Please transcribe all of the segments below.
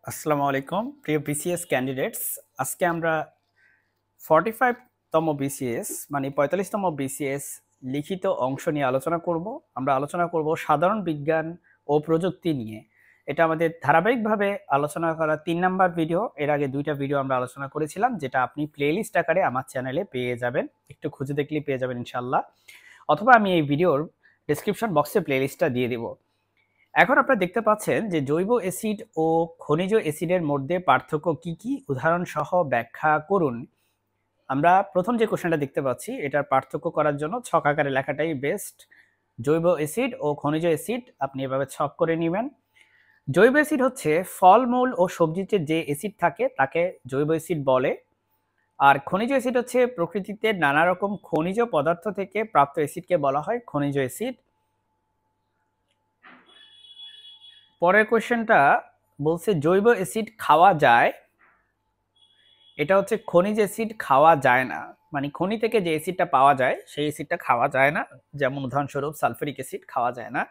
আসসালামু আলাইকুম প্রিয় বিসিএস ক্যান্ডিডেটস। আজকে আমরা 45তম বিসিএস মানে 45তম বিসিএস লিখিত অংশ নিয়ে আলোচনা করব। আমরা আলোচনা করব সাধারণ বিজ্ঞান ও প্রযুক্তি নিয়ে। এটা আমাদের ধারাবাহিকভাবে আলোচনা করা ৩ নাম্বার ভিডিও। এর আগে ২টা ভিডিও আমরা আলোচনা করেছিলাম, যেটা আপনি প্লেলিস্ট আকারে আমার চ্যানেলে পেয়ে যাবেন। একটু খুঁজে দেখলেই পেয়ে যাবেন ইনশাআল্লাহ, অথবা আমি এই ভিডিওর ডেসক্রিপশন বক্সে প্লেলিস্টটা দিয়ে দিব। এখন আপনারা দেখতে পাচ্ছেন যে জৈব অ্যাসিড ও খনিজ অ্যাসিডের মধ্যে পার্থক্য কি কি, উদাহরণ সহ ব্যাখ্যা করুন। আমরা প্রথম যে কোশ্চেনটা দেখতে পাচ্ছি, এটার পার্থক্য করার জন্য ছক আকারে লেখাটাই বেস্ট। জৈব অ্যাসিড ও খনিজ অ্যাসিড আপনি এভাবে ছক করে নেবেন। জৈব অ্যাসিড হচ্ছে ফলমূল ও সবজিতে যে অ্যাসিড থাকে তাকে জৈব অ্যাসিড বলে। আর খনিজ অ্যাসিড হচ্ছে প্রকৃতিতে নানা রকম খনিজ পদার্থ থেকে প্রাপ্ত অ্যাসিডকে বলা হয় খনিজ অ্যাসিড। পরের কোশ্চেনটা বলছে জৈব অ্যাসিড খাওয়া যায়, এটা হচ্ছে খনিজ অ্যাসিড খাওয়া যায় না। মানে খনি থেকে যে অ্যাসিডটা পাওয়া যায় সেই অ্যাসিডটা খাওয়া যায় না, যেমন উদাহরণস্বরূপ সালফারিক অ্যাসিড খাওয়া যায় না।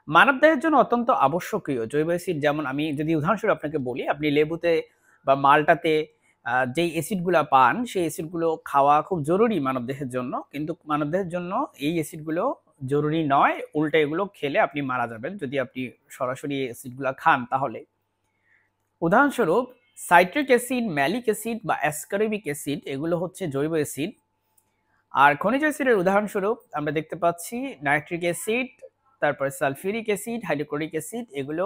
মানবদেহের জন্য অত্যন্ত আবশ্যকীয় জৈব অ্যাসিড, যেমন আমি যদি উদাহরণস্বরূপ আপনাকে বলি, আপনি লেবুতে বা মালটাতে যেই অ্যাসিডগুলো পান সেই অ্যাসিডগুলো খাওয়া খুব জরুরি মানবদেহের জন্য, কিন্তু মানবদেহের জন্য এই অ্যাসিডগুলো জরুরি নয়। উল্টে এগুলো খেলে আপনি মারা যাবেন যদি আপনি সরাসরি অ্যাসিডগুলো খান। তাহলে উদাহরণস্বরূপ সাইট্রিক অ্যাসিড, ম্যালিক অ্যাসিড বা অ্যাসকারিবিক অ্যাসিড এগুলো হচ্ছে জৈব অ্যাসিড। আর খনিজ অ্যাসিডের উদাহরণস্বরূপ আমরা দেখতে পাচ্ছি নাইট্রিক অ্যাসিড, তারপরে সালফিউরিক অ্যাসিড, হাইড্রোক্লোরিক অ্যাসিড, এগুলো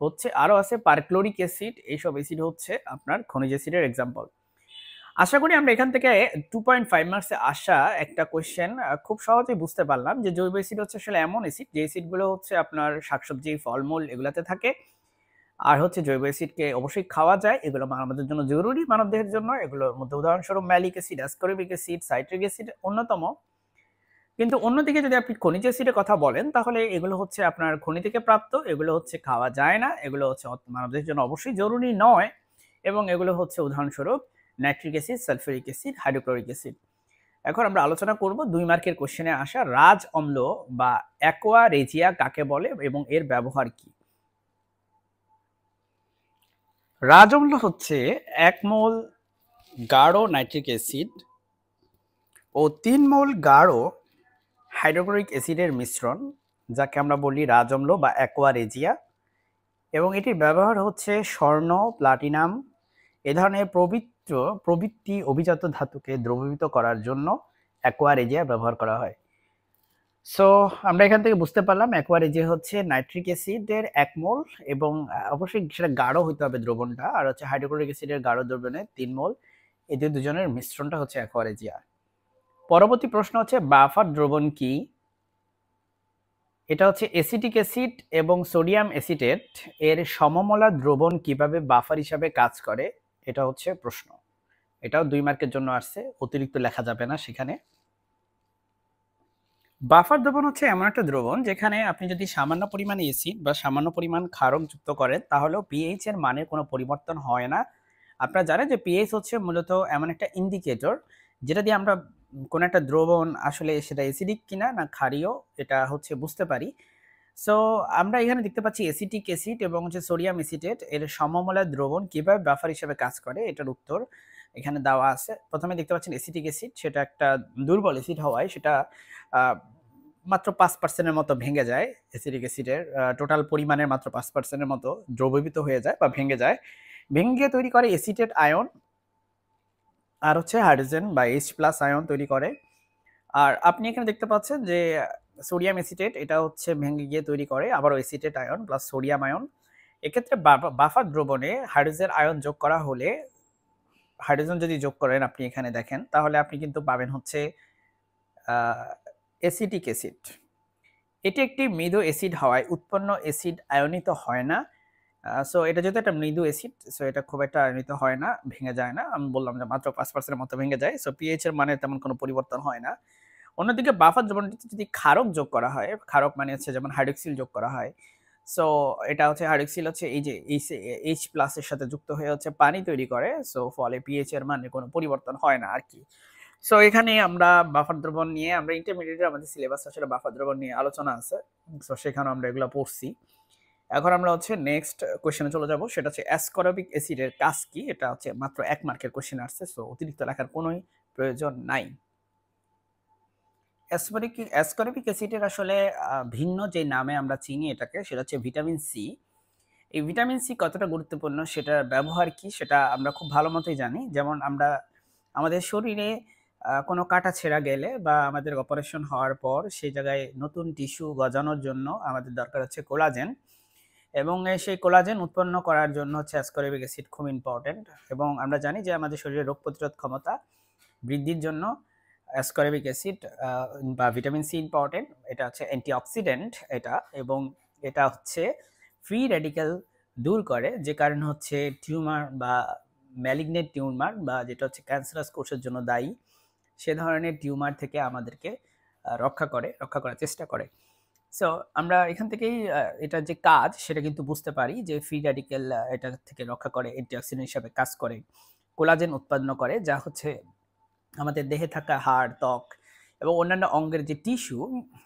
হচ্ছে আরও আছে পারক্লোরিক অ্যাসিড। এইসব অ্যাসিড হচ্ছে আপনার খনিজ অ্যাসিডের এক্সাম্পল। আশা করি আমরা এখান থেকে 2.5 মার্কসে আসা একটা কোয়েশ্চেন খুব সহজেই বুঝতে পারলাম যে জৈব অ্যাসিড হচ্ছে আসলে এমন অ্যাসিড যে অ্যাসিডগুলো হচ্ছে আপনার শাকসবজি, ফলমূল এগুলাতে থাকে। আর হচ্ছে জৈব অ্যাসিডকে অবশ্যই খাওয়া যায়, এগুলো আমাদের জন্য জরুরি, মানবদেহের জন্য। এগুলোর মধ্যে উদাহরণস্বরূপ malic acid, ascorbic acid, citric acid অন্যতম। কিন্তু অন্যদিকে যদি আপনি খনিজ অ্যাসিডের কথা বলেন, তাহলে এগুলো হচ্ছে আপনার খনি থেকে প্রাপ্ত, এগুলো হচ্ছে খাওয়া যায় না, এগুলো হচ্ছে মানবদেহের জন্য অবশ্যই জরুরি নয়। এবং এগুলো হচ্ছে উদাহরণস্বরূপ nitric acid, sulphuric acid, hydrochloric acid. এখন আমরা আলোচনা করব 2 মার্কের কোশ্চেনে আসা রাজ অম্ল বা অ্যাকোয়া রেজিয়া কাকে বলে এবং এর ব্যবহার কি। রাজ অম্ল হচ্ছে 1 মোল গাঢ় নাইট্রিক অ্যাসিড ও 3 মোল গাঢ় হাইড্রোক্লোরিক অ্যাসিডের মিশ্রণ, যাকে আমরা বলি রাজ অম্ল বা অ্যাকোয়া রেজিয়া। এবং এটির ব্যবহার হচ্ছে স্বর্ণ, প্লাটিনাম এ ধরনের প্রবৃত্তি অভিজাত ধাতুকে দ্রবীভূত করার জন্য অ্যাকোয়া রেজিয়া ব্যবহার করা হয়। সো আমরা এখান থেকে বুঝতে পারলাম অ্যাকোয়া রেজিয়া হচ্ছে নাইট্রিক অ্যাসিডের 1 মোল, এবং অবশ্যই সেটা গাঢ় হইতে হবে দ্রবণটা, আর হচ্ছে হাইড্রোক্লোরিক অ্যাসিডের গাঢ় দ্রবণে 3 মোল। এই দুজনের মিশ্রণটা হচ্ছে অ্যাকোয়া রেজিয়া। পরবর্তী প্রশ্ন হচ্ছে বাফার দ্রবণ কি। এটা হচ্ছে অ্যাসিটিক অ্যাসিড এবং সোডিয়াম অ্যাসিটেট এর সমমলা দ্রবণ কিভাবে বাফার হিসাবে কাজ করে, এটা হচ্ছে প্রশ্ন। এটাও 2 মার্কের জন্য আসছে, অতিরিক্ত লেখা যাবে না সেখানে। বাফার দ্রবণ হচ্ছে এমন একটা দ্রবণ যেখানে আপনি যদি সামান্য পরিমাণে অ্যাসিড বা সামান্য পরিমাণ ক্ষারক যুক্ত করেন, তাহলেও পিএইচ এর মানে কোনো পরিবর্তন হয় না। আপনারা জানেন যে পিএইচ হচ্ছে মূলত এমন একটা ইন্ডিকেটর যেটা দিয়ে আমরা কোনো একটা দ্রবণ আসলে সেটা অ্যাসিডিক কিনা না ক্ষারীয় এটা হচ্ছে বুঝতে পারি। সো আমরা এখানে দেখতে পাচ্ছি অ্যাসিটিক অ্যাসিড এবং হচ্ছে সোডিয়াম অ্যাসিটেট এর সমমলা দ্রবণ কিভাবে বাফার হিসেবে কাজ করে, এটার উত্তর এখানে দেওয়া আছে। প্রথমে দেখতে পাচ্ছেন অ্যাসিটিক অ্যাসিড, সেটা একটা দুর্বল অ্যাসিড হওয়ায় সেটা মাত্র 5% এর মতো ভেঙে যায়। অ্যাসিটিক অ্যাসিডের টোটাল পরিমাণের মাত্র 5% এর মতো দ্রবীভূত হয়ে যায় বা ভেঙে যায়। ভেঙে তৈরি করে অ্যাসিটেট আয়ন, আর হচ্ছে হাইড্রোজেন বা H+ আয়ন তৈরি করে। আর আপনি এখানে দেখতে পাচ্ছেন যে সোডিয়াম অ্যাসিটেট, এটা হচ্ছে ভেঙে গিয়ে তৈরি করে আবারও acetate ion plus sodium ion. এক্ষেত্রে বাফার দ্রবণে হাইড্রোজেন আয়ন যোগ করা হলে, হাইড্রোজেন যদি যোগ করেন আপনি এখানে দেখেন, তাহলে আপনি কিন্তু পাবেন হচ্ছে অ্যাসিটিক অ্যাসিড। এটি একটি মৃদু অ্যাসিড হওয়ায় উৎপন্ন অ্যাসিড আয়নিত হয় না। সো এটা যেহেতু একটা মৃদু অ্যাসিড, সো এটা খুব একটা আয়নিত হয় না, ভেঙে যায় না। আমি বললাম যে মাত্র 5% এর মতো ভেঙে যায়। সো পিএইচ এর মানে তেমন কোনো পরিবর্তন হয় না। অন্যদিকে বাফার দ্রবণটিতে যদি ক্ষারক যোগ করা হয়, ক্ষারক মানে হচ্ছে যেমন হাইড্রক্সিল যোগ করা হয়। সো এটা হচ্ছে হাইড্রক্সিল হচ্ছে এই যে H+ এর সাথে যুক্ত হয়ে হচ্ছে পানি তৈরি করে। সো ফলে পিএইচ এর মানে কোনো পরিবর্তন হয় না আরকি। সো এখানে আমরা বাফার দ্রবণ নিয়ে, আমরা ইন্টারমিডিয়েটে আমাদের সিলেবাস আসলে বাফার দ্রবণ নিয়ে আলোচনা আছে। সো সেখানেও আমরা এগুলো পড়ছি। এখন আমরা হচ্ছে নেক্সট কোশ্চেনে চলে যাব, সেটা হচ্ছে অ্যাসকর্বিক অ্যাসিডের কাজ কি। এটা হচ্ছে মাত্র 1 মার্কের কোশ্চেন আসছে, সো অতিরিক্ত লেখার কোনোই প্রয়োজন নাই। অ্যাসকর্বিক অ্যাসিডের আসলে ভিন্ন যে নামে আমরা চিনি এটাকে, সেটা হচ্ছে ভিটামিন সি। এই ভিটামিন সি কতটা গুরুত্বপূর্ণ, সেটার ব্যবহার কি, সেটা আমরা খুব ভালো মতোই জানি। যেমন আমরা আমাদের শরীরে কোনো কাটা-ছেঁড়া গেলে বা আমাদের অপারেশন হওয়ার পর সেই জায়গায় নতুন টিস্যু গজানোর জন্য আমাদের দরকার হচ্ছে কোলাজেন, এবং সেই কোলাজেন উৎপন্ন করার জন্য হচ্ছে অ্যাসকর্বিক অ্যাসিড খুব ইম্পর্টেন্ট। এবং আমরা জানি যে আমাদের শরীরের রোগ প্রতিরোধ ক্ষমতা বৃদ্ধির জন্য অ্যাসকর্বিক অ্যাসিড বা ভিটামিন সি ইম্পর্টেন্ট। এটা হচ্ছে অ্যান্টিঅক্সিডেন্ট এটা, এবং এটা হচ্ছে ফ্রি রেডিক্যাল দূর করে, যে কারণে হচ্ছে টিউমার বা ম্যালিগনেন্ট টিউমার বা যেটা হচ্ছে ক্যান্সারাস কোষের জন্য দায়ী, সে ধরনের টিউমার থেকে আমাদেরকে রক্ষা করার চেষ্টা করে। সো আমরা এখান থেকেই এটার যে কাজ সেটা কিন্তু বুঝতে পারি যে ফ্রি রেডিক্যাল এটা থেকে রক্ষা করে, অ্যান্টিঅক্সিডেন্ট হিসাবে কাজ করে, কোলাজেন উৎপন্ন করে, যা হচ্ছে আমাদের দেহে থাকা হাড়, ত্বক এবং অন্যান্য অঙ্গের যে টিস্যু,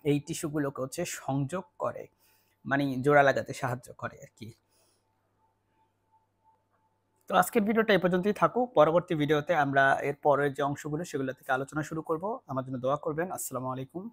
এই টিস্যুগুলোকে হচ্ছে সংযোগ করে, মানে জোড়া লাগাতে সাহায্য করে আরকি। তো আজকের ভিডিওটা এই পর্যন্তই থাকুক। পরবর্তী ভিডিওতে আমরা এর পরের যে অংশগুলো সেগুলো থেকে আলোচনা শুরু করব। আমার জন্য দোয়া করবেন। আসসালামু আলাইকুম।